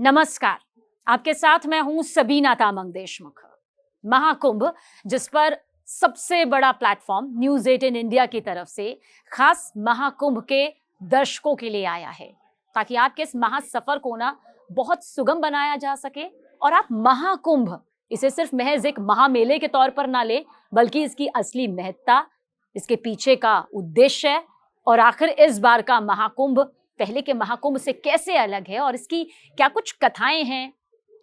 नमस्कार, आपके साथ मैं हूं सबीना तामंग देशमुख। महाकुंभ, जिस पर सबसे बड़ा प्लेटफॉर्म न्यूज़ 18 इंडिया की तरफ से खास महाकुंभ के दर्शकों के लिए आया है, ताकि आपके इस महासफर को ना बहुत सुगम बनाया जा सके और आप महाकुंभ इसे सिर्फ महज एक महामेले के तौर पर ना ले, बल्कि इसकी असली महत्ता, इसके पीछे का उद्देश्य और आखिर इस बार का महाकुंभ पहले के महाकुंभ से कैसे अलग है और इसकी क्या कुछ कथाएं हैं,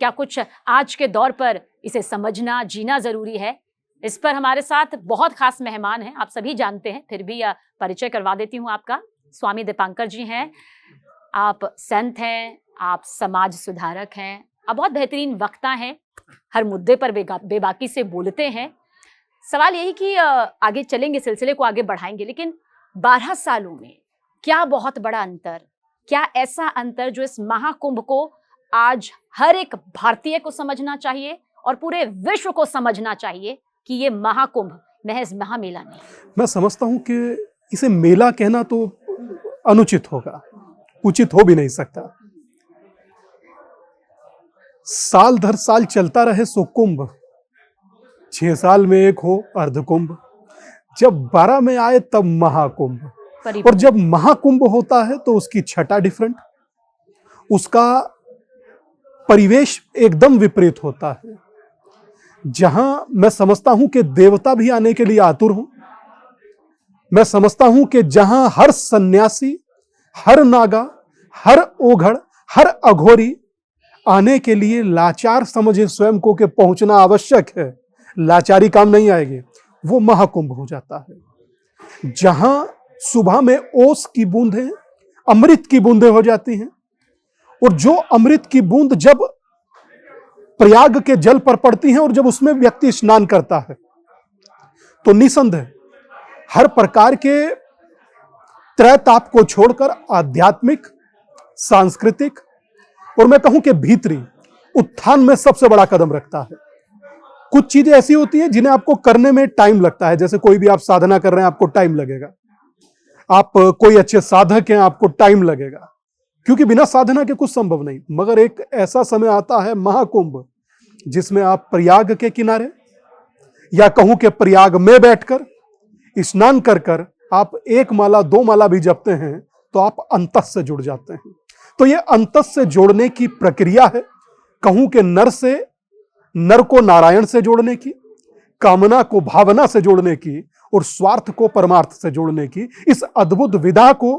क्या कुछ आज के दौर पर इसे समझना जीना जरूरी है। इस पर हमारे साथ बहुत खास मेहमान हैं, आप सभी जानते हैं, फिर भी परिचय करवा देती हूँ आपका। स्वामी दीपांकर जी हैं, आप संत हैं, आप समाज सुधारक हैं, आप बहुत बेहतरीन वक्ता हैं, हर मुद्दे पर बेबाकी से बोलते हैं। सवाल यही कि आगे चलेंगे, सिलसिले को आगे बढ़ाएंगे, लेकिन 12 सालों में क्या बहुत बड़ा अंतर, क्या ऐसा अंतर जो इस महाकुंभ को आज हर एक भारतीय को समझना चाहिए और पूरे विश्व को समझना चाहिए कि ये महाकुंभ महज महामेला नहीं। मैं समझता हूं कि इसे मेला कहना तो अनुचित होगा, उचित हो भी नहीं सकता। साल दर साल चलता रहे सो कुंभ, 6 साल में एक हो अर्धकुंभ, जब 12 में आए तब महाकुंभ, और जब महाकुंभ होता है तो उसकी छटा डिफरेंट, उसका परिवेश एकदम विपरीत होता है। जहां मैं समझता हूं कि देवता भी आने के लिए आतुर हों, मैं समझता हूं कि जहां हर सन्यासी, हर नागा, हर ओघड़, हर अघोरी आने के लिए लाचार समझे स्वयं को कि पहुंचना आवश्यक है, लाचारी काम नहीं आएगी, वो महाकुंभ हो जाता है। जहां सुबह में ओस की बूंदें अमृत की बूंदें हो जाती हैं, और जो अमृत की बूंद जब प्रयाग के जल पर पड़ती हैं और जब उसमें व्यक्ति स्नान करता है तो निसंदेह हर प्रकार के त्रैताप को छोड़कर आध्यात्मिक, सांस्कृतिक और मैं कहूं कि भीतरी उत्थान में सबसे बड़ा कदम रखता है। कुछ चीजें ऐसी होती हैं जिन्हें आपको करने में टाइम लगता है, जैसे कोई भी आप साधना कर रहे हैं आपको टाइम लगेगा, आप कोई अच्छे साधक हैं आपको टाइम लगेगा, क्योंकि बिना साधना के कुछ संभव नहीं। मगर एक ऐसा समय आता है महाकुंभ, जिसमें आप प्रयाग के किनारे या कहूं कि प्रयाग में बैठकर स्नान कर कर आप 1 माला 2 माला भी जपते हैं तो आप अंतस से जुड़ जाते हैं। तो ये अंतस से जोड़ने की प्रक्रिया है, कहूं कि नर को नारायण से जोड़ने की, कामना को भावना से जोड़ने की और स्वार्थ को परमार्थ से जोड़ने की, इस अद्भुत विधा को,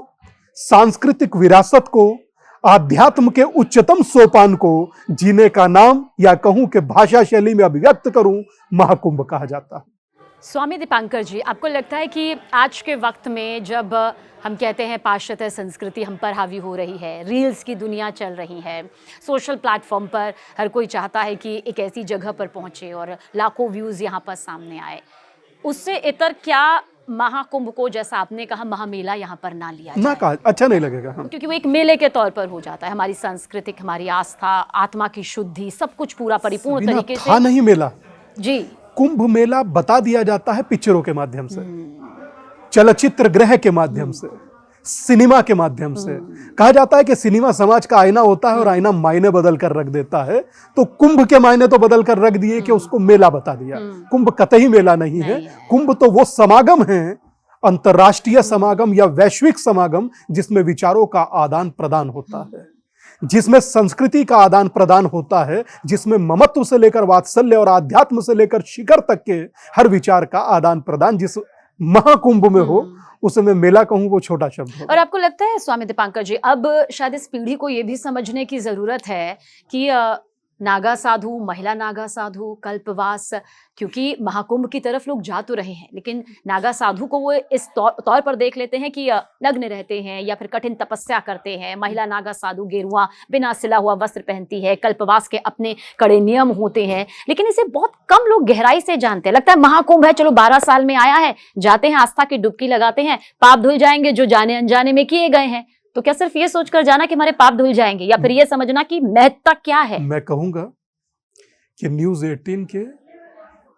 सांस्कृतिक विरासत को, आध्यात्म के उच्चतम सोपान को जीने का नाम, या कहूं कि भाषा शैली में अभिव्यक्त करूं, महाकुंभ कहा जाता है। स्वामी दीपांकर जी, आपको लगता है कि आज के वक्त में जब हम कहते हैं पाश्चात्य संस्कृति हम पर हावी हो रही है, रील्स की दुनिया चल रही है, सोशल प्लेटफॉर्म पर हर कोई चाहता है कि एक ऐसी जगह पर पहुंचे और लाखों व्यूज़ यहाँ पर सामने आए, उससे इतर क्या महाकुंभ को, जैसा आपने कहा, महामेला यहाँ पर ना लिया ना कहा अच्छा नहीं लगेगा। हाँ। क्योंकि वो एक मेले के तौर पर हो जाता है, हमारी सांस्कृतिक, हमारी आस्था, आत्मा की शुद्धि, सब कुछ पूरा परिपूर्ण तरीके से नहीं मेला जी। कुंभ मेला बता दिया जाता है पिक्चरों के माध्यम से, चलचित्र गृह के माध्यम से, सिनेमा के माध्यम से। कहा जाता है कि सिनेमा समाज का आईना होता है और आईना मायने बदल कर रख देता है, तो कुंभ के मायने तो बदल कर रख दिए कि उसको मेला बता दिया। कुंभ कतई मेला नहीं है, कुंभ तो वो समागम है, अंतर्राष्ट्रीय समागम या वैश्विक समागम, जिसमें विचारों का आदान प्रदान होता है, जिसमें संस्कृति का आदान प्रदान होता है, जिसमें ममत्व से लेकर वात्सल्य और आध्यात्म से लेकर शिखर तक के हर विचार का आदान प्रदान जिस महाकुंभ में हो, उसे मैं मेला कहूं वो छोटा शब्द हो। और आपको लगता है स्वामी दीपांकर जी, अब शायद इस पीढ़ी को ये भी समझने की जरूरत है कि नागा साधु, महिला नागा साधु, कल्पवास, क्योंकि महाकुंभ की तरफ लोग जा तो रहे हैं, लेकिन नागा साधु को वो इस तौर पर देख लेते हैं कि नग्न रहते हैं या फिर कठिन तपस्या करते हैं। महिला नागा साधु गेरुआ बिना सिला हुआ वस्त्र पहनती है, कल्पवास के अपने कड़े नियम होते हैं, लेकिन इसे बहुत कम लोग गहराई से जानते हैं। लगता है महाकुंभ है, चलो 12 साल में आया है, जाते हैं, आस्था की डुबकी लगाते हैं, पाप धुल जाएंगे जो जाने अनजाने में किए गए हैं। तो क्या सिर्फ ये सोचकर जाना कि हमारे पाप धुल जाएंगे, या फिर ये समझना कि महत्ता क्या है? मैं कहूंगा कि न्यूज़ 18 के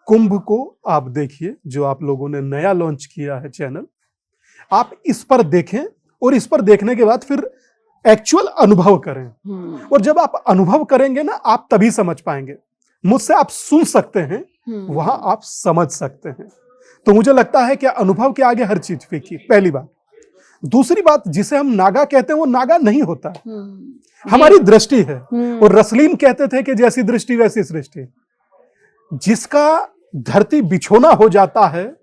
कुंभ को आप देखिए, जो आप लोगों ने नया लॉन्च किया है चैनल, आप इस पर देखें और इस पर देखने के बाद फिर एक्चुअल अनुभव करें। और जब आप अनुभव करेंगे ना, आप तभी समझ पाएंगे। मुझसे आप सुन सकते हैं, वहां आप समझ सकते हैं। तो मुझे लगता है कि अनुभव के आगे हर चीज फीकी, पहली बात। दूसरी बात, जिसे हम नागा कहते हैं वो नागा नहीं होता, हमारी दृष्टि है। और रसलीन कहते थे कि जैसी दृष्टि वैसी सृष्टि। जिसका धरती बिछोना हो जाता है,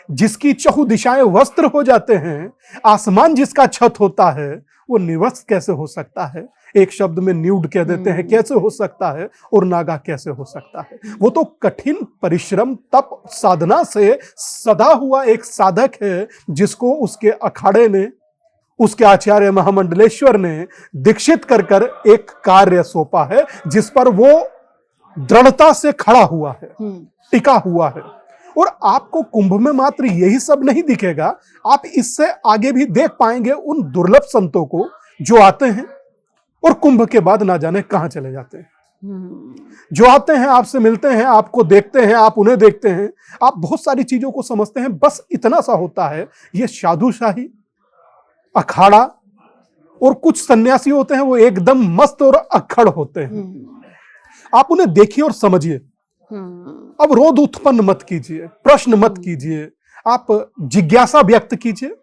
जिसकी चहु दिशाएं वस्त्र हो जाते हैं, आसमान जिसका छत होता है, वो निवस्त्र कैसे हो सकता है? एक शब्द में न्यूड कह देते हैं, कैसे हो सकता है? और नागा कैसे हो सकता है? वो तो कठिन परिश्रम, तप, साधना से सदा हुआ एक साधक है, जिसको उसके अखाड़े ने, उसके आचार्य महामंडलेश्वर ने दीक्षित कर कर एक कार्य सौंपा है, जिस पर वो दृढ़ता से खड़ा हुआ है, टिका हुआ है। और आपको कुंभ में मात्र यही सब नहीं दिखेगा, आप इससे आगे भी देख पाएंगे उन दुर्लभ संतों को जो आते हैं और कुंभ के बाद ना जाने कहां चले जाते हैं। जो आते हैं, आपसे मिलते हैं, आपको देखते हैं, आप उन्हें देखते हैं, आप बहुत सारी चीजों को समझते हैं। बस इतना सा होता है, ये साधुशाही, अखाड़ा और कुछ सन्यासी होते हैं, वो एकदम मस्त और अक्खड़ होते हैं। आप उन्हें देखिए और समझिए। अब रोध उत्पन्न मत कीजिए, प्रश्न मत कीजिए, आप जिज्ञासा व्यक्त कीजिए,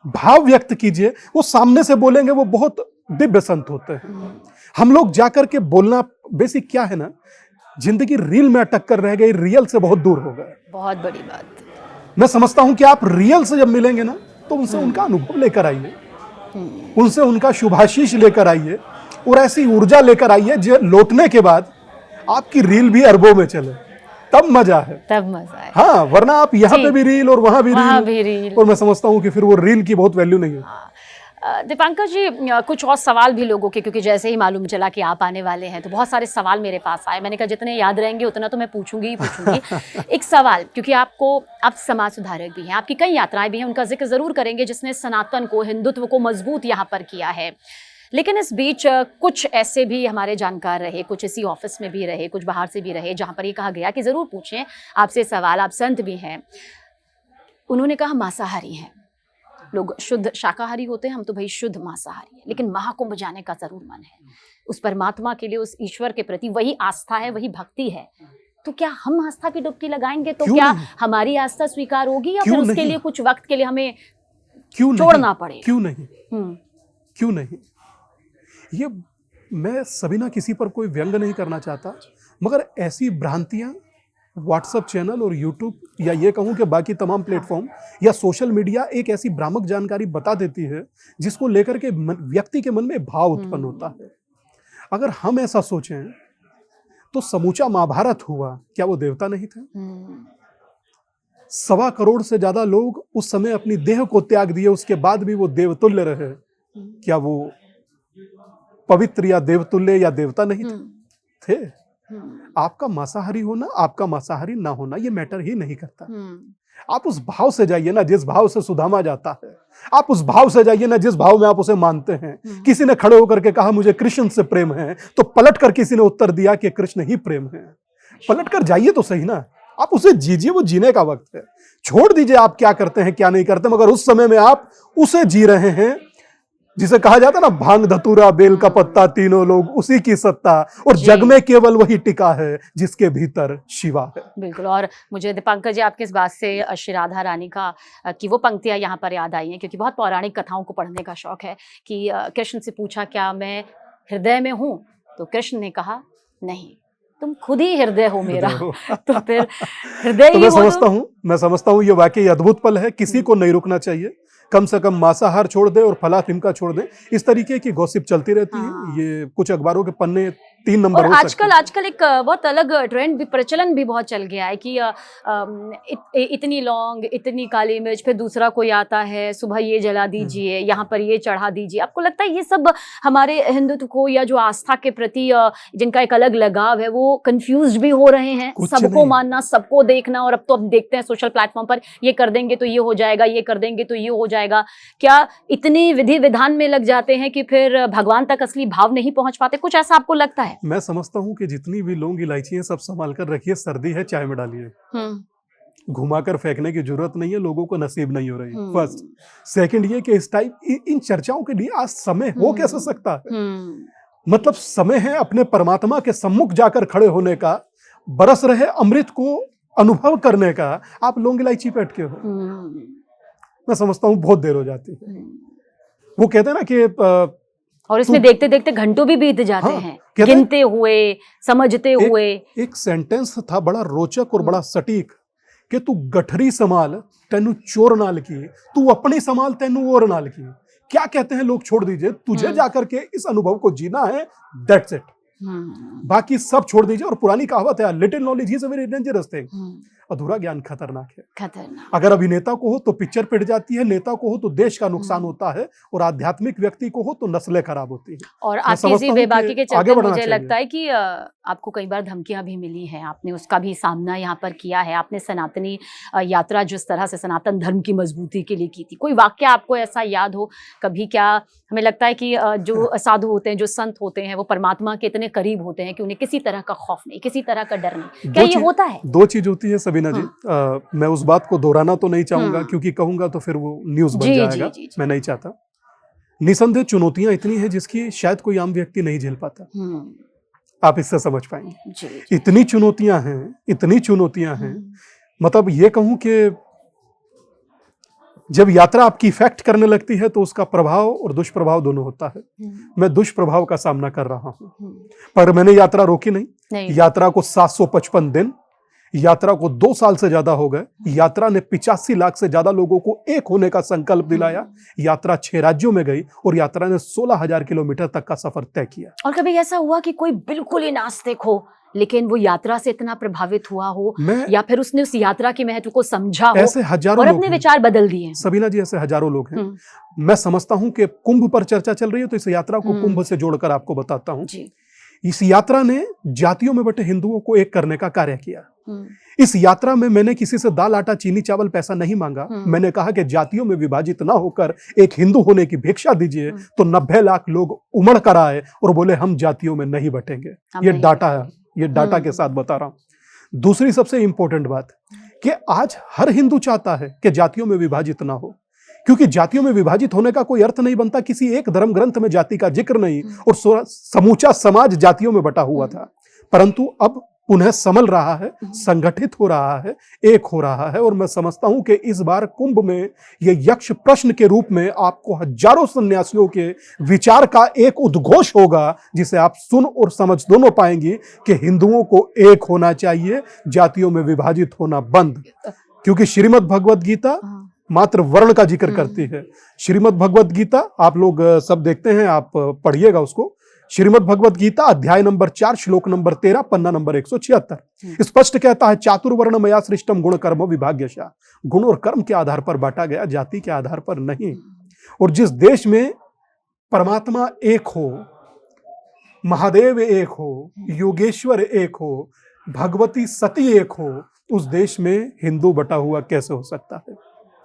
भाव व्यक्त कीजिए। वो सामने से बोलेंगे, वो बहुत दिव्य संत होते हैं। हम लोग जाकर के बोलना, बेसिक क्या है ना, जिंदगी रील में अटक कर रह गई, रियल से बहुत दूर हो गए। बहुत बड़ी बात। मैं समझता हूं कि आप रियल से जब मिलेंगे ना, तो उनसे उनका अनुभव लेकर आइए, उनसे उनका शुभाशीष लेकर आइए, और ऐसी ऊर्जा लेकर आइए जो लौटने के बाद आपकी रील भी अरबों में चले, तब मजा है। तब मजा है। हाँ, वरना आप यहाँ पे भी रील और वहां भी रील, और मैं समझता हूँ कि फिर वो रील की बहुत वैल्यू नहीं है। दीपांकर जी, कुछ और सवाल भी लोगों के, क्योंकि जैसे ही मालूम चला कि आप आने वाले हैं तो बहुत सारे सवाल मेरे पास आए। मैंने कहा जितने याद रहेंगे उतना तो मैं पूछूंगी ही पूछूंगी। एक सवाल, क्योंकि आप समाज सुधारक भी हैं, आपकी कई यात्राएं भी हैं, उनका जिक्र जरूर करेंगे, जिसने सनातन को, हिंदुत्व को मजबूत यहाँ पर किया है। लेकिन इस बीच कुछ ऐसे भी हमारे जानकार रहे, कुछ इसी ऑफिस में भी रहे, कुछ बाहर से भी रहे, जहाँ पर ये कहा गया कि ज़रूर पूछें आपसे सवाल, आप संत भी हैं। उन्होंने कहा मांसाहारी हैं लोग, शुद्ध शाकाहारी होते हैं, हम तो भाई शुद्ध मांसाहारी हैं, लेकिन महाकुंभ जाने का ज़रूर मन है। उस परमात्मा के लिए, उस ईश्वर के प्रति वही आस्था है, वही भक्ति है। तो क्या हम आस्था की डुबकी लगाएंगे तो क्या हमारी आस्था स्वीकार होगी, या फिर उसके लिए कुछ वक्त के लिए हमें छोड़ना पड़ेगा? क्यों नहीं, क्यों नहीं? ये मैं सभी ना किसी पर कोई व्यंग नहीं करना चाहता, मगर ऐसी भ्रांतियां व्हाट्सएप चैनल और यूट्यूब, या ये कहूं कि बाकी तमाम प्लेटफॉर्म या सोशल मीडिया एक ऐसी भ्रामक जानकारी बता देती है, जिसको लेकर के व्यक्ति के मन में भाव उत्पन्न होता है। अगर हम ऐसा सोचें तो समूचा महाभारत हुआ, क्या वो देवता नहीं थे? 1.25 करोड़ से ज्यादा लोग उस समय अपनी देह को त्याग दिए, उसके बाद भी वो देवतुल्य रहे। क्या वो पवित्र या देवतुल्य या देवता नहीं थे? आपका मांसाहारी होना, आपका मांसाहारी ना होना, ये मैटर ही नहीं करता। आप उस भाव से जाइए ना जिस भाव से सुदामा जाता है, आप उस भाव से जाइए ना जिस भाव में आप उसे मानते हैं। किसी ने खड़े होकर के कहा मुझे कृष्ण से प्रेम है, तो पलट कर किसी ने उत्तर दिया कि कृष्ण ही प्रेम है। पलट कर जाइए तो सही ना, आप उसे जीजिए, वो जीने का वक्त है। छोड़ दीजिए आप क्या करते हैं क्या नहीं करते, मगर उस समय में आप उसे जी रहे हैं जिसे कहा जाता है ना, भांग धतूरा बेल का पत्ता तीनों लोग उसी की सत्ता, और जग में केवल वही टिका है जिसके भीतर शिवा है। बिल्कुल। और मुझे दीपांकर जी आपके इस बात से श्री राधा रानी का की वो पंक्तियां यहाँ पर याद आई हैं, क्योंकि बहुत पौराणिक कथाओं को पढ़ने का शौक है कि कृष्ण से पूछा क्या मैं हृदय में हूँ, तो कृष्ण ने कहा नहीं, तुम खुद ही हृदय हो मेरा। तो फिर हृदय ही मैं समझता हूँ ये वाकई अद्भुत पल है। किसी को नहीं रुकना चाहिए, कम से कम मांसाहार छोड़ दे और फला तिनका छोड़ दे। इस तरीके की गॉसिप चलती रहती है। ये कुछ अखबारों के पन्ने 3 नंबर और आजकल एक बहुत अलग ट्रेंड भी, प्रचलन भी बहुत चल गया है कि इतनी लौंग, इतनी काली मिर्च, फिर दूसरा कोई आता है सुबह ये जला दीजिए, यहाँ पर ये चढ़ा दीजिए। आपको लगता है ये सब हमारे हिंदुत्व को या जो आस्था के प्रति जिनका एक अलग लगाव है वो कंफ्यूज भी हो रहे हैं? सबको मानना, सबको देखना, और अब तो अब देखते हैं सोशल प्लेटफॉर्म पर ये कर देंगे तो ये हो जाएगा, ये कर देंगे तो ये हो जाएगा। क्या इतनी विधि विधान में लग जाते हैं कि फिर भगवान तक असली भाव नहीं पहुंच पाते? कुछ ऐसा आपको लगता है? मैं समझता हूँ कि जितनी भी लौंग इलायची है सब संभाल कर रखिए, सर्दी है चाय में डालिए। घुमाकर फेंकने की जरूरत नहीं है, लोगों को नसीब नहीं हो रही है, फर्स्ट। सेकंड ये कि इस टाइप इन चर्चाओं के लिए आज समय हो कैसे सकता है? मतलब समय है अपने परमात्मा के सम्मुख जाकर खड़े होने का, बरस रहे अमृत को अनुभव करने का। आप लौंग इलायची पे अटके हो। मैं समझता हूँ बहुत देर हो जाती है। वो कहते हैं ना कि और इसमें देखते देखते घंटों भी बीत जाते हैं, गिनते हुए, समझते हुए। एक सेंटेंस था बड़ा रोचक और बड़ा सटीक कि तू गठरी संभाल तेनू चोर नाल की, तू अपनी संभाल तेनू और नाल की। क्या कहते हैं लोग? छोड़ दीजिए, तुझे जाकर के इस अनुभव को जीना है, दैट्स इट। बाकी सब छोड़ दीजिए। और पुरानी कहावत है, little knowledge is a very dangerous thing. अधूरा ज्ञान खतरनाक है। खतरनाक। अगर अभिनेता को हो तो पिक्चर पिट जाती है, नेता को हो तो देश का नुकसान होता है, और आध्यात्मिक व्यक्ति को हो तो नस्लें खराब होती हैं। और आपकी इसी बेबाकी के चलते मुझे लगता है कि आपको कई बार धमकियां भी मिली हैं, आपने उसका भी सामना यहाँ पर किया है। आपने सनातनी यात्रा जिस तरह से सनातन धर्म की मजबूती के लिए की थी, कोई वाक्य आपको ऐसा याद हो कभी? क्या हमें लगता है कि जो साधु होते हैं, जो संत होते हैं, वो परमात्मा के इतने करीब होते हैं कि उन्हें किसी तरह का खौफ नहीं, किसी तरह का डर नहीं। क्या ये होता है? दो चीज होती है सबीना जी। मैं उस बात को दोहराना तो नहीं चाहूंगा, क्योंकि कहूंगा तो फिर वो न्यूज बन जाएगा। मैं नहीं चाहता। निसंदेह चुनौतियां इतनी है जिसकी शायद कोई आम व्यक्ति नहीं झेल पाता। आप इससे समझ पाएंगे। इतनी चुनौतियां हैं, मतलब ये कहूं कि जब यात्रा आपकी इफेक्ट करने लगती है तो उसका प्रभाव और दुष्प्रभाव दोनों होता है। मैं दुष्प्रभाव का सामना कर रहा हूं, पर मैंने यात्रा रोकी नहीं। यात्रा को 755 दिन, यात्रा को 2 साल से ज्यादा हो गए। यात्रा ने 85 लाख से ज्यादा लोगों को एक होने का संकल्प दिलाया। यात्रा 6 राज्यों में गई और यात्रा ने 16,000 किलोमीटर तक का सफर तय किया। और कभी ऐसा हुआ कि कोई बिल्कुल ही नास्तिक हो, लेकिन वो यात्रा से इतना प्रभावित हुआ हो, या फिर उसने उस यात्रा के महत्व को समझा हो, ऐसे हजारों और अपने विचार बदल दिए? सबीना जी, ऐसे हजारों लोग हैं। मैं समझता हूं कि कुंभ पर चर्चा चल रही है तो इस यात्रा को कुंभ से जोड़कर आपको बताता हूं। इस यात्रा ने जातियों में बटे हिंदुओं को एक करने का कार्य किया। इस यात्रा में मैंने किसी से दाल आटा चीनी चावल पैसा नहीं मांगा। मैंने कहा कि जातियों में विभाजित ना होकर एक हिंदू होने की भिक्षा दीजिए। तो 90 लाख लोग उमड़ कर आए और बोले हम जातियों में नहीं बटेंगे। ये डाटा है, ये डाटा के साथ बता रहा हूं। दूसरी सबसे इंपॉर्टेंट बात कि आज हर हिंदू चाहता है कि जातियों में विभाजित ना हो, क्योंकि जातियों में विभाजित होने का कोई अर्थ नहीं बनता। किसी एक धर्म ग्रंथ में जाति का जिक्र नहीं, और समूचा समाज जातियों में बटा हुआ था। परंतु अब पुनः संभल रहा है, संगठित हो रहा है, एक हो रहा है। और मैं समझता हूं कि इस बार कुंभ में यह यक्ष प्रश्न के रूप में आपको हजारों सन्यासियों के विचार का एक उद्घोष होगा, जिसे आप सुन और समझ दोनों पाएंगे कि हिंदुओं को एक होना चाहिए, जातियों में विभाजित होना बंद। क्योंकि श्रीमद् भगवद गीता मात्र वर्ण का जिक्र करती है। श्रीमद् भगवद गीता आप लोग सब देखते हैं, आप पढ़िएगा उसको। श्रीमद् भगवद गीता अध्याय नंबर 4 श्लोक नंबर 13 पन्ना नंबर 176 स्पष्ट कहता है, चातुर्वर्ण मया सृष्टम गुण कर्म विभाग्यशः। गुण और कर्म के आधार पर बांटा गया, जाति के आधार पर नहीं। और जिस देश में परमात्मा एक हो, महादेव एक हो, योगेश्वर एक हो, भगवती सती एक हो, उस देश में हिंदू बटा हुआ कैसे हो सकता है?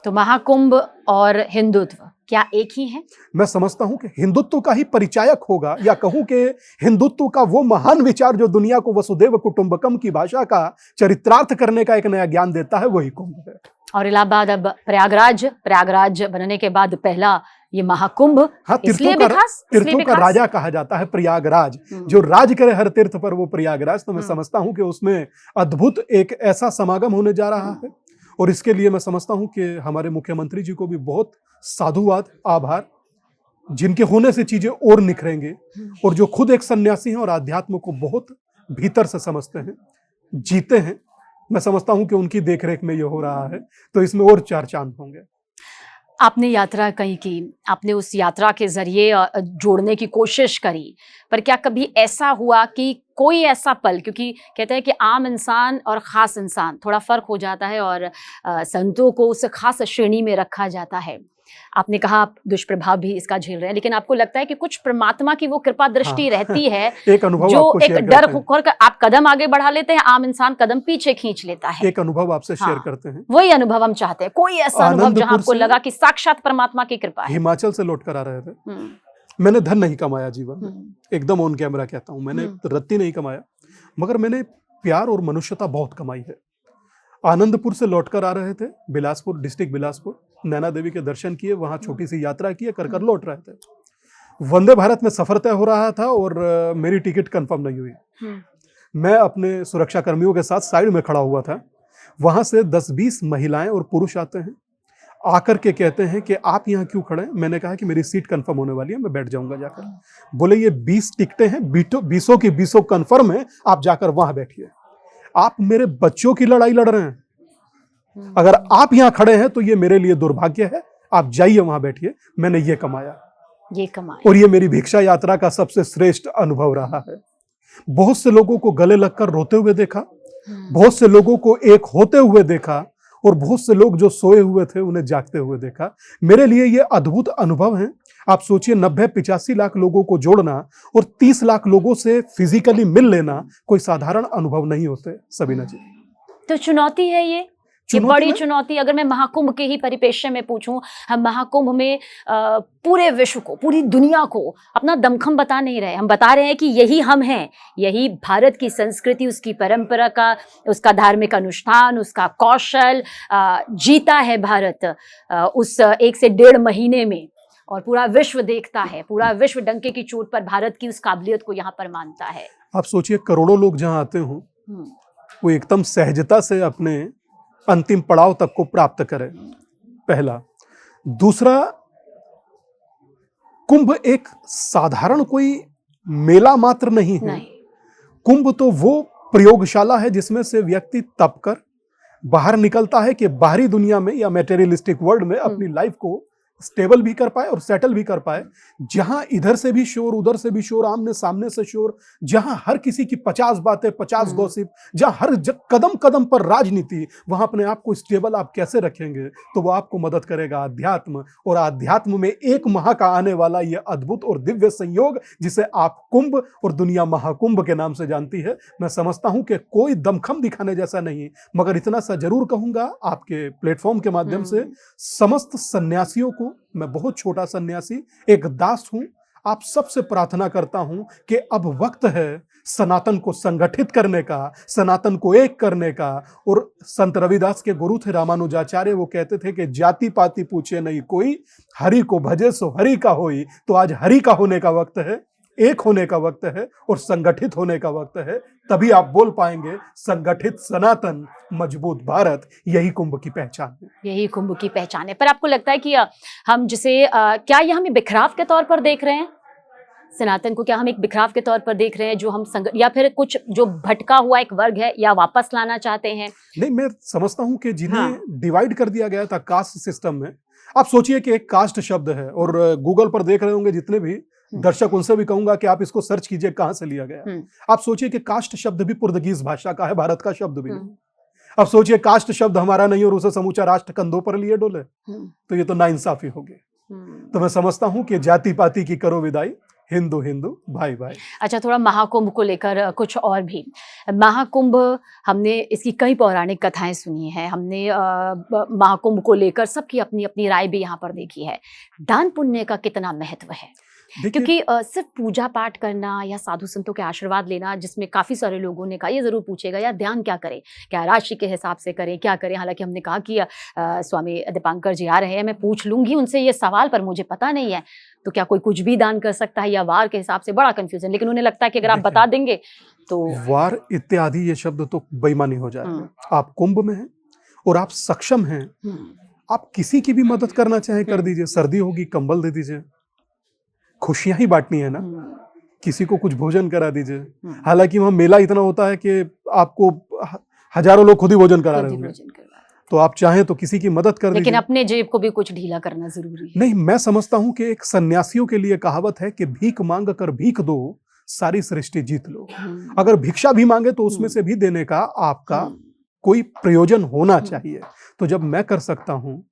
तो महाकुंभ और हिंदुत्व क्या एक ही है? मैं समझता हूं कि हिंदुत्व का ही परिचायक होगा, या कहूं कि हिंदुत्व का वो महान विचार जो दुनिया को वसुदेव कुटुंबकम की भाषा का चरित्रार्थ करने का एक नया ज्ञान देता है, वही कुंभ है। और इलाहाबाद अब प्रयागराज बनने के बाद पहला ये महाकुंभ। हाँ, तीर्थों का राजा कहा जाता है प्रयागराज। जो राज करे हर तीर्थ पर वो प्रयागराज। तो मैं समझता हूं कि उसमें अद्भुत एक ऐसा समागम होने जा रहा है। और इसके लिए मैं समझता हूं कि हमारे मुख्यमंत्री जी को भी बहुत साधुवाद, आभार, जिनके होने से चीजें और निखरेंगे, और जो खुद एक सन्यासी हैं और आध्यात्म को बहुत भीतर से समझते हैं, जीते हैं। मैं समझता हूं कि उनकी देखरेख में ये हो रहा है, तो इसमें और 4 चांद होंगे। आपने यात्रा कहीं की, आपने उस यात्रा के जरिए जोड़ने की कोशिश करी, पर क्या कभी ऐसा हुआ कि कोई ऐसा पल, क्योंकि कहते हैं कि आम इंसान और ख़ास इंसान थोड़ा फ़र्क हो जाता है, और संतों को उस खास श्रेणी में रखा जाता है। आपने कहा आप दुष्प्रभाव भी इसका झेल रहे हैं, लेकिन आपको लगता है कि कुछ परमात्मा की वो कृपा दृष्टि रहती है, एक अनुभव जो एक डर होकर आप कदम आगे बढ़ा लेते हैं, आम इंसान कदम पीछे खींच लेता है। एक अनुभव आपसे शेयर करते हैं। वही अनुभव हम चाहते हैं, कोई ऐसा अनुभव जहां आपको लगा कि साक्षात परमात्मा की कृपा है। हिमाचल से लौट कर आ रहे थे। मैंने धन नहीं कमाया जीवन में, एकदम ऑन कैमरा कहता हूं। मैंने रत्ती नहीं कमाया, मगर मैंने प्यार और मनुष्यता बहुत कमाई है। आनंदपुर से लौटकर आ रहे थे, बिलासपुर, डिस्ट्रिक्ट बिलासपुर, नैना देवी के दर्शन किए, वहां छोटी सी यात्रा किए, कर लौट रहे थे। वंदे भारत में सफर तय हो रहा था और मेरी टिकट कंफर्म नहीं हुई। मैं अपने सुरक्षा कर्मियों के साथ साइड में खड़ा हुआ था। वहां से 10-20 महिलाएं और पुरुष आते हैं, आकर के कहते हैं कि आप यहाँ क्यों खड़े हैं? मैंने कहा कि मेरी सीट कंफर्म होने वाली है, मैं बैठ जाऊंगा जाकर। बोले ये 20 टिकटें हैं, 20 की 20 कंफर्म है, आप जाकर वहां बैठिए। आप मेरे बच्चों की लड़ाई लड़ रहे हैं, अगर आप यहां खड़े हैं तो ये मेरे लिए दुर्भाग्य है, आप जाइए वहां बैठिए। मैंने ये कमाया और ये मेरी भिक्षा यात्रा का सबसे श्रेष्ठ अनुभव रहा है। बहुत से लोगों को गले लगकर रोते हुए देखा, बहुत से लोगों को एक होते हुए देखा, और बहुत से लोग जो सोए हुए थे उन्हें जागते हुए देखा। मेरे लिए ये अद्भुत अनुभव है। आप सोचिए 90-85 लाख लोगों को जोड़ना और 30 लाख लोगों से फिजिकली मिल लेना कोई साधारण अनुभव नहीं होते सबीना जी। तो चुनौती है ये बड़ी चुनौती। अगर मैं महाकुंभ के ही परिपेक्ष्य में पूछूं, हम महाकुंभ में पूरे विश्व को, पूरी दुनिया को अपना दमखम बता नहीं रहे, हम बता रहे हैं कि यही हम हैं, यही भारत की संस्कृति, उसकी परंपरा का, उसका धार्मिक अनुष्ठान, उसका कौशल जीता है भारत उस 1 से 1.5 महीने में, और पूरा विश्व देखता है, पूरा विश्व डंके की चोट पर भारत की उस काबिलियत को यहाँ पर मानता है। आप सोचिए करोड़ों लोग जहाँ आते हों, वो एकदम सहजता से अपने अंतिम पड़ाव तक को प्राप्त करें, पहला। दूसरा, कुंभ एक साधारण कोई मेला मात्र नहीं है। कुंभ तो वो प्रयोगशाला है जिसमें से व्यक्ति तप कर बाहर निकलता है कि बाहरी दुनिया में या मटेरियलिस्टिक वर्ल्ड में अपनी लाइफ को स्टेबल भी कर पाए और सेटल भी कर पाए। जहां इधर से भी शोर, उधर से भी शोर, आमने सामने से शोर, जहां हर किसी की 50 बातें, 50 गॉसिप, जहां हर कदम कदम पर राजनीति, वहां अपने आप को स्टेबल आप कैसे रखेंगे? तो वो आपको मदद करेगा अध्यात्म, और अध्यात्म में 1 माह का आने वाला यह अद्भुत और दिव्य संयोग जिसे आप कुंभ और दुनिया महाकुंभ के नाम से जानती है। मैं समझता हूं कि कोई दमखम दिखाने जैसा नहीं, मगर इतना सा जरूर कहूंगा आपके प्लेटफॉर्म के माध्यम से, समस्त सन्यासियों को, मैं बहुत छोटा सन्यासी, एक दास हूं, आप सबसे प्रार्थना करता हूं कि अब वक्त है सनातन को संगठित करने का, सनातन को एक करने का। और संत रविदास के गुरु थे रामानुजाचार्य, वो कहते थे कि जाति पाति पूछे नहीं कोई, हरि को भजे सो हरि का होई। तो आज हरि का होने का वक्त है, एक होने का वक्त है और संगठित होने का वक्त है। तभी आप बोल पाएंगे संगठित सनातन, मजबूत भारत। यही कुंभ की पहचान है, यही कुंभ की पहचान है। पर आपको लगता है कि हम जिसे क्या ये हम बिखराव के तौर पर देख रहे हैं सनातन को? क्या हम एक बिखराव के तौर पर देख रहे हैं जो हम या फिर कुछ जो भटका हुआ एक वर्ग है, या वापस लाना चाहते हैं? नहीं, मैं समझता हूं कि जिन्हें डिवाइड कर दिया गया था कास्ट सिस्टम में, आप सोचिए कि एक कास्ट शब्द है, और गूगल पर देख रहे होंगे जितने भी दर्शक, उनसे भी कहूंगा कि आप इसको सर्च कीजिए कहां से लिया गया। आप सोचिए कि कास्ट शब्द भी पुर्तगीज भाषा का है, भारत का शब्द भी। अब सोचिए कास्ट शब्द हमारा नहीं और उसे समूचा राष्ट्र कंधों पर लिए डोले, तो ये तो नाइंसाफी होगी। तो मैं समझता हूं कि जाति पाति की करो विदाई, हिंदू हिंदू भाई भाई। अच्छा, थोड़ा महाकुंभ को लेकर कुछ और भी। महाकुंभ, हमने इसकी कई पौराणिक कथाएं सुनी हैं, हमने महाकुंभ को लेकर सबकी अपनी अपनी राय भी यहाँ पर देखी है। दान पुण्य का कितना महत्व है? क्योंकि सिर्फ पूजा पाठ करना या साधु संतों के आशीर्वाद लेना, जिसमें काफी सारे लोगों ने कहा ये जरूर पूछेगा यार ध्यान क्या करें, क्या राशि के हिसाब से करें, क्या करें। हालांकि हमने कहा कि स्वामी दीपांकर जी आ रहे हैं, मैं पूछ लूंगी उनसे ये सवाल, पर मुझे पता नहीं है। तो क्या कोई कुछ भी दान कर सकता है या वार के हिसाब से? बड़ा कंफ्यूजन। लेकिन उन्हें लगता है कि अगर आप बता देंगे तो वार इत्यादि ये शब्द तो बेईमानी हो जाएगा। आप कुंभ में हैं और आप सक्षम हैं, आप किसी की भी मदद करना चाहे कर दीजिए। सर्दी होगी कंबल दे दीजिए, खुशियां ही बांटनी है ना, किसी को कुछ भोजन करा दीजिए। हालांकि वहां मेला इतना होता है कि आपको हजारों लोग खुद ही भोजन करा रहे होंगे, तो आप चाहें तो किसी की मदद कर दीजिए। लेकिन अपने जेब को भी कुछ ढीला करना जरूरी है। नहीं, मैं समझता हूं कि एक सन्यासियों के लिए कहावत है कि भीख मांग कर भीख दो, सारी सृष्टि जीत लो। अगर भिक्षा भी मांगे तो उसमें से भी देने का आपका कोई प्रयोजन होना चाहिए। तो जब मैं कर सकता हूँ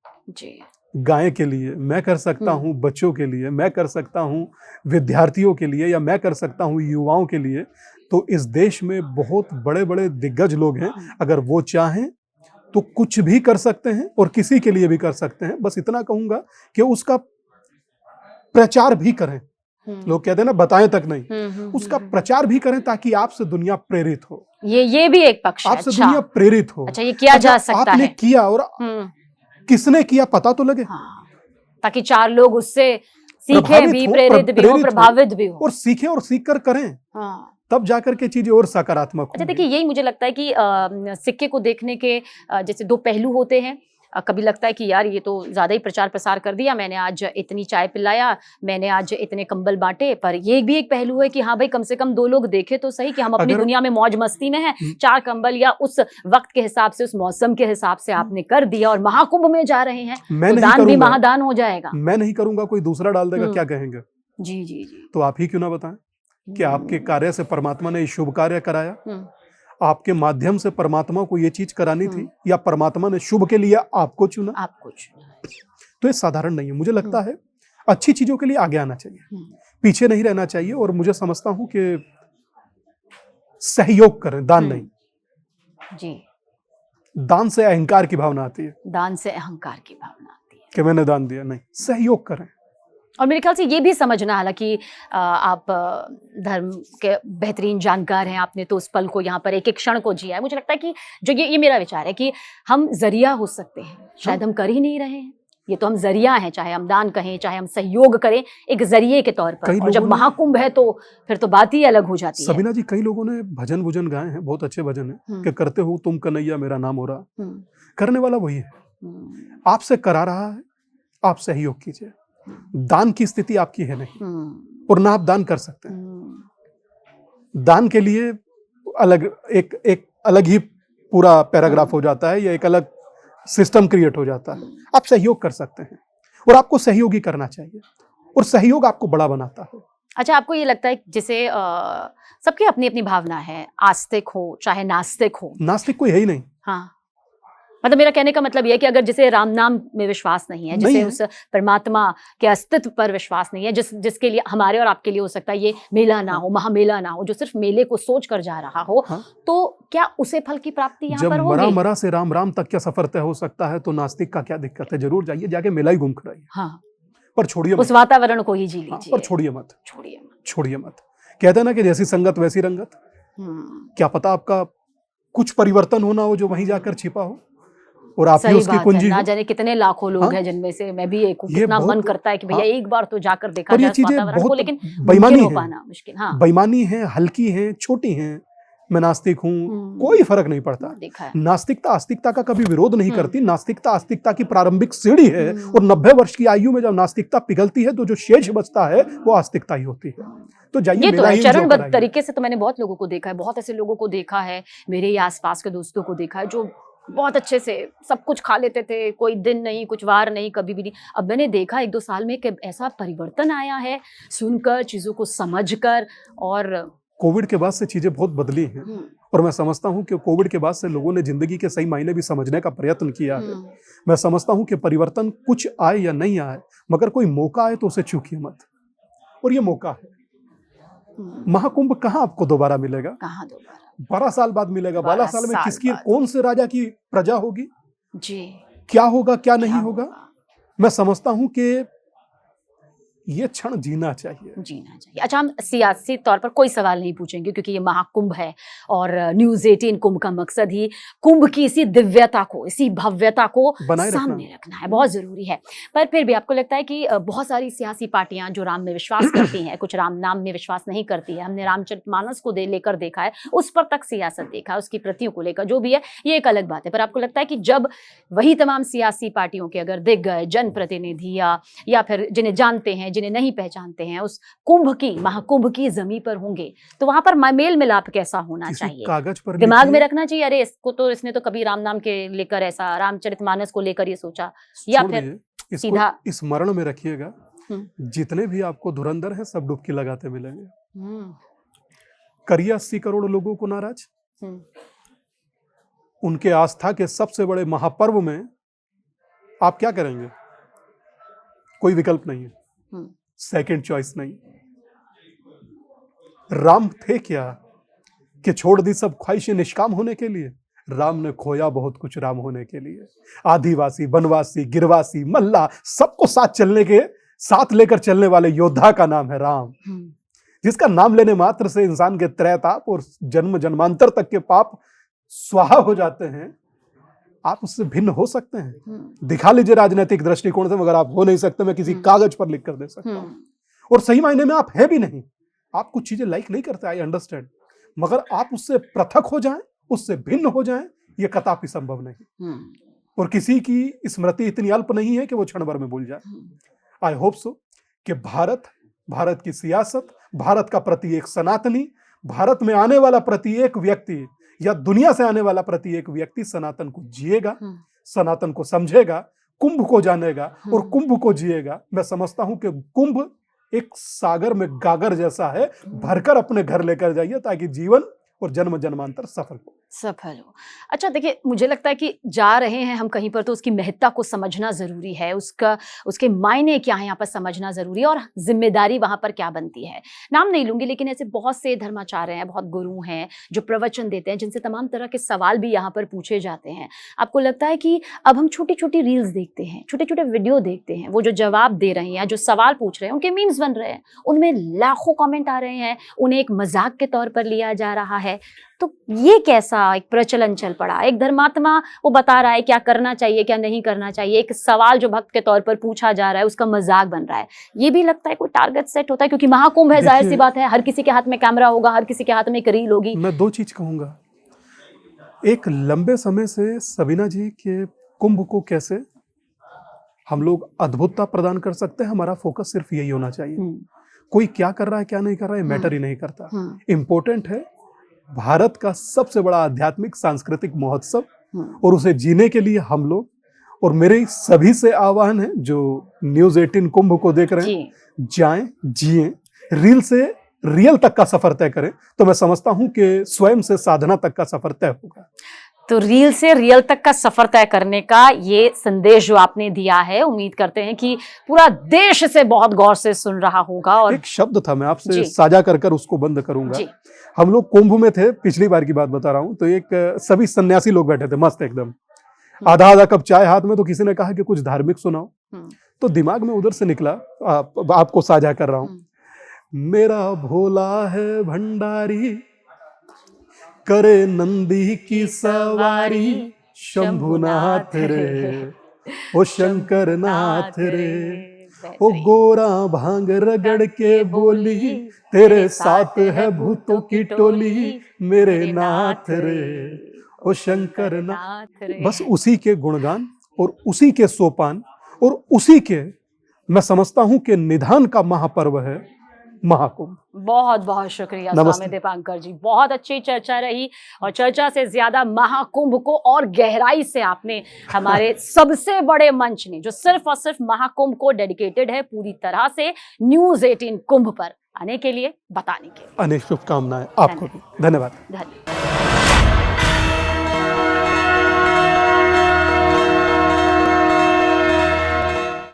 गाय के लिए, मैं कर सकता हूँ बच्चों के लिए, मैं कर सकता हूँ विद्यार्थियों के लिए, या मैं कर सकता हूँ युवाओं के लिए, तो इस देश में बहुत बड़े बड़े दिग्गज लोग हैं। अगर वो चाहें तो कुछ भी कर सकते हैं और किसी के लिए भी कर सकते हैं। बस इतना कहूंगा कि उसका प्रचार भी करें। लोग कहते हैं ना बताएं तक नहीं, उसका प्रचार भी करें ताकि आपसे दुनिया प्रेरित हो। ये भी एक पक्ष है। आपसे अच्छा, दुनिया प्रेरित हो। अच्छा, ये किया जा सकता आपने है। किया और किसने किया पता तो लगे। हाँ, ताकि 4 लोग उससे सीखें प्रभावित भी, हो, प्रेरित भी हो, प्रभावित भी हो और सीखें और सीख कर करें, हाँ। तब जाकर के चीजें और सकारात्मक अच्छा होंगी। देखिए, यही मुझे लगता है कि सिक्के को देखने के जैसे 2 पहलू होते हैं। कभी लगता है कि यार ये तो ज्यादा ही प्रचार प्रसार कर दिया, मैंने आज इतनी चाय पिलाया, मैंने आज इतने कंबल बांटे, पर ये भी एक पहलू है कि हाँ भाई, कम से कम 2 लोग देखे तो सही कि हम अपनी दुनिया में मौज मस्ती में हैं। 4 कंबल या उस वक्त के हिसाब से, उस मौसम के हिसाब से आपने कर दिया और महाकुंभ में जा रहे हैं, तो दान भी महादान हो जाएगा। मैं नहीं करूंगा, कोई दूसरा डाल देगा, क्या कहेंगे? जी जी जी। तो आप ही क्यों ना बताएं कि आपके कार्य से परमात्मा ने शुभ कार्य कराया, आपके माध्यम से परमात्मा को ये चीज करानी थी, या परमात्मा ने शुभ के लिए आपको चुना? तो ये साधारण नहीं है। मुझे लगता है अच्छी चीजों के लिए आगे आना चाहिए, पीछे नहीं रहना चाहिए। और मुझे समझता हूं कि सहयोग करें, दान नहीं। जी, दान से अहंकार की भावना आती है, दान से अहंकार की भावना आती है कि मैंने दान दिया। नहीं, सहयोग करें। और मेरे ख्याल से ये भी समझना, हालांकि आप धर्म के बेहतरीन जानकार हैं, आपने तो उस पल को यहाँ पर एक एक क्षण को जिया है। मुझे लगता है कि जो ये मेरा विचार है कि हम जरिया हो सकते हैं, शायद हम कर ही नहीं रहे हैं। ये तो हम जरिया हैं, चाहे हम दान कहें, चाहे हम सहयोग करें, एक जरिए के तौर पर। और जब महाकुंभ है तो फिर तो बात ही अलग हो जाती है। सबीना जी, कई लोगों ने भजन वजन गाए हैं, बहुत अच्छे भजन है कि करते हो तुम कन्हैया मेरा नाम हो रहा। करने वाला वही है, आपसे करा रहा है, आप सहयोग कीजिए। दान की स्थिति आपकी है नहीं, और ना आप दान कर सकते हैं। दान के लिए अलग एक अलग ही पूरा पैराग्राफ हो जाता है, या एक अलग सिस्टम क्रिएट हो जाता है। आप सहयोग कर सकते हैं, और आपको सहयोग ही करना चाहिए, और सहयोग आपको बड़ा बनाता है। अच्छा, आपको ये लगता है जैसे सबकी अपनी अपनी भावना है, आस्तिक हो चाहे नास्तिक हो? नास्तिक कोई है ही नहीं। हाँ, मतलब मेरा कहने का मतलब यह है कि अगर जिसे राम नाम में विश्वास नहीं है, जिसे उस परमात्मा के अस्तित्व पर विश्वास नहीं है, जिसके लिए हमारे और आपके लिए हो सकता है ये मेला ना हो, महामेला ना हो, जो सिर्फ मेले को सोच कर जा रहा हो, तो क्या उसे फल की प्राप्ति यहाँ पर होगी? जब मरा से राम राम तक क्या सफर तय हो सकता है, तो नास्तिक का क्या दिक्कत है? जरूर जाइए, जाके मेला ही घूम कर आइए। हाँ, पर छोड़िए उस वातावरण को ही जी लीजिए। पर छोड़िए मत, छोड़िए मत। कहते हैं ना कि जैसी संगत वैसी रंगत। क्या पता आपका कुछ परिवर्तन होना हो जो वहीं जाकर छिपा हो, और आप ही उसकी कुंजी हो। ना जाने कितने लाखों लोग हैं जिनमें से मैं भी एक हूँ। कितना मन करता है कि भैया एक बार तो जाकर देखा जाए वातावरण को, लेकिन बेईमानी हो पाना मुश्किल। हाँ, बेईमानी है, हल्की है, छोटी है। मैं नास्तिक हूँ, कोई फर्क नहीं पड़ता। नास्तिकता आस्तिकता का कभी विरोध नहीं करती। नास्तिकता आस्तिकता की प्रारंभिक सीढ़ी है, और 90 वर्ष की आयु में जब नास्तिकता पिघलती है तो जो शेष बचता है वो आस्तिकता ही होती है। तो जाइए, ये तो चरणबद्ध तरीके से तो मैंने बहुत लोगों को देखा है, बहुत ऐसे लोगों को देखा है, मेरे ही आसपास के दोस्तों को देखा है, जो बहुत अच्छे से सब कुछ खा लेते थे, कोई दिन नहीं, कुछ वार नहीं, कभी भी नहीं। अब मैंने देखा 1-2 साल में कि ऐसा परिवर्तन आया है, सुनकर, चीजों को समझकर। और कोविड के बाद से चीजें बहुत बदली हैं, और मैं समझता हूं कि कोविड के बाद से लोगों ने जिंदगी के सही मायने भी समझने का प्रयत्न किया है। मैं समझता हूं कि परिवर्तन कुछ आए या नहीं आए, मगर कोई मौका आए तो उसे चूकिए मत, और ये मौका है। महाकुंभ कहाँ आपको दोबारा मिलेगा? कहाँ दोबारा? 12 साल बाद मिलेगा। 12 साल में किसकी, कौन से राजा की प्रजा होगी जी, क्या होगा क्या नहीं होगा? मैं समझता हूं कि ये क्षण जीना चाहिए। अच्छा, हम सियासी तौर पर कोई सवाल नहीं पूछेंगे क्योंकि ये महाकुंभ है, और न्यूज़ 18 कुंभ का मकसद ही कुंभ की इसी दिव्यता को, इसी भव्यता को सामने रखना है, बहुत जरूरी है। पर फिर भी आपको लगता है कि बहुत सारी सियासी पार्टियां जो राम में विश्वास करती हैं, कुछ राम नाम में विश्वास नहीं करती है। हमने रामचरितमानस को लेकर देखा है, उस पर तक सियासत देखा, उसकी प्रतियों को लेकर जो भी है, ये एक अलग बात है। पर आपको लगता है कि जब वही तमाम सियासी पार्टियों के अगर दिग्गज जनप्रतिनिधि या फिर जिन्हें जानते हैं, जिन्हें नहीं पहचानते हैं, उस कुंभ की, महाकुंभ की जमीन पर होंगे, तो वहां पर मेल मिलाप कैसा होना चाहिए? कागज पर दिमाग में रखना चाहिए, अरे इसने तो कभी राम नाम के लेकर ऐसा रामचरितमानस को लेकर ये सोचा, या फिर सीधा स्मरण में रखिएगा, जितने भी आपको धुरंधर हैं सब डुबकी लगाते मिलेंगे। करिए 80 करोड़ लोगों को नाराज। उनके आस्था के सबसे बड़े महापर्व में आप क्या करेंगे? कोई विकल्प नहीं है, सेकंड चॉइस नहीं। राम थे क्या कि छोड़ दी सब ख्वाहिशें निष्काम होने के लिए? राम ने खोया बहुत कुछ राम होने के लिए। आदिवासी, वनवासी, गिरवासी, मल्ला, सबको साथ लेकर चलने वाले योद्धा का नाम है राम। जिसका नाम लेने मात्र से इंसान के त्रैताप और जन्म जन्मांतर तक के पाप स्वाहा हो जाते हैं, आप उससे भिन्न हो सकते हैं। दिखा लीजिए राजनीतिक दृष्टिकोण से, मगर आप हो नहीं सकते। मैं किसी कागज पर लिख कर दे सकता हूं, और सही मायने में आप है भी नहीं। आप कुछ चीजें लाइक नहीं करते, आई अंडरस्टैंड, मगर आप उससे पृथक हो जाएं, उससे भिन्न हो जाएं, यह कदापि संभव नहीं। और किसी की स्मृति इतनी अल्प नहीं है कि वो क्षण भर में भूल जाए। आई होप सो कि भारत की सियासत, भारत का प्रत्येक सनातनी, भारत में आने वाला प्रत्येक व्यक्ति या दुनिया से आने वाला प्रत्येक व्यक्ति सनातन को जिएगा, सनातन को समझेगा, कुंभ को जानेगा और कुंभ को जिएगा। मैं समझता हूं कि कुंभ एक सागर में गागर जैसा है, भरकर अपने घर लेकर जाइए ताकि जीवन और जन्म जन्मांतर सफल हो। अच्छा देखिए, मुझे लगता है कि जा रहे हैं हम कहीं पर तो उसकी महत्ता को समझना जरूरी है, उसके मायने क्या है यहाँ पर समझना जरूरी है, और जिम्मेदारी वहां पर क्या बनती है। नाम नहीं लूंगी, लेकिन ऐसे बहुत से धर्माचार्य हैं, बहुत गुरु हैं जो प्रवचन देते हैं, जिनसे तमाम तरह के सवाल भी यहाँ पर पूछे जाते हैं। आपको लगता है कि अब हम छोटी छोटी रील्स देखते हैं, छोटे छोटे वीडियो देखते हैं, वो जो जवाब दे रहे हैं, जो सवाल पूछ रहे हैं, उनके मीम्स बन रहे हैं, उनमें लाखों कमेंट आ रहे हैं, उन्हें एक मजाक के तौर पर लिया जा रहा है। तो ये कैसा एक प्रचलन चल पड़ा? एक धर्मात्मा वो बता रहा है क्या करना चाहिए, क्या नहीं करना चाहिए, एक सवाल जो भक्त के तौर पर पूछा जा रहा है उसका मजाक बन रहा है। ये भी लगता है कोई टारगेट सेट होता है, क्योंकि महाकुंभ है, जाहिर सी बात है, हर किसी के हाथ में कैमरा होगा, हर किसी के हाथ में एक रील होगी। मैं दो चीज कहूंगा। एक, लंबे समय से सबीना जी के कुंभ को कैसे हम लोग अद्भुतता प्रदान कर सकते हैं, हमारा फोकस सिर्फ यही होना चाहिए। कोई क्या कर रहा है, क्या नहीं कर रहा है, मैटर ही नहीं करता। इंपॉर्टेंट है भारत का सबसे बड़ा आध्यात्मिक सांस्कृतिक महोत्सव, और उसे जीने के लिए हम लोग, और मेरे सभी से आह्वान है जो न्यूज़ 18 कुंभ को देख रहे हैं, जाएं, जिएं, रील से रियल तक का सफर तय करें, तो मैं समझता हूं कि स्वयं से साधना तक का सफर तय होगा। तो रील से रियल तक का सफर तय करने का ये संदेश जो आपने दिया है, उम्मीद करते हैं कि पूरा देश इसे बहुत गौर से सुन रहा होगा। और एक शब्द था, मैं आपसे साझा कर उसको बंद करूंगा। हम लोग कुंभ में थे, पिछली बार की बात बता रहा हूं, तो एक सभी सन्यासी लोग बैठे थे मस्त एकदम, आधा आधा कप चाय हाथ में, तो किसी ने कहा कि कुछ धार्मिक सुनाओ, तो दिमाग में उधर से निकला, आपको साझा कर रहा हूं। मेरा भोला है भंडारी, करे नंदी की सवारी, शंभुनाथ रे, ओ शंकर नाथ रे, ओ गोरा भांग रगड़ के बोली, तेरे साथ है भूतों की टोली, मेरे नाथ रे, ओ शंकर नाथ रे। बस उसी के गुणगान और उसी के सोपान और उसी के, मैं समझता हूं कि निधान का महापर्व है महाकुंभ। बहुत बहुत शुक्रिया स्वामी दीपांकर जी, बहुत अच्छी चर्चा रही, और चर्चा से ज्यादा महाकुंभ को और गहराई से आपने हमारे सबसे बड़े मंच ने, जो सिर्फ और सिर्फ महाकुंभ को डेडिकेटेड है, पूरी तरह से न्यूज़ 18 कुंभ पर आने के लिए बताने के लिए। अनेक शुभकामनाएं आपको भी। धन्यवाद।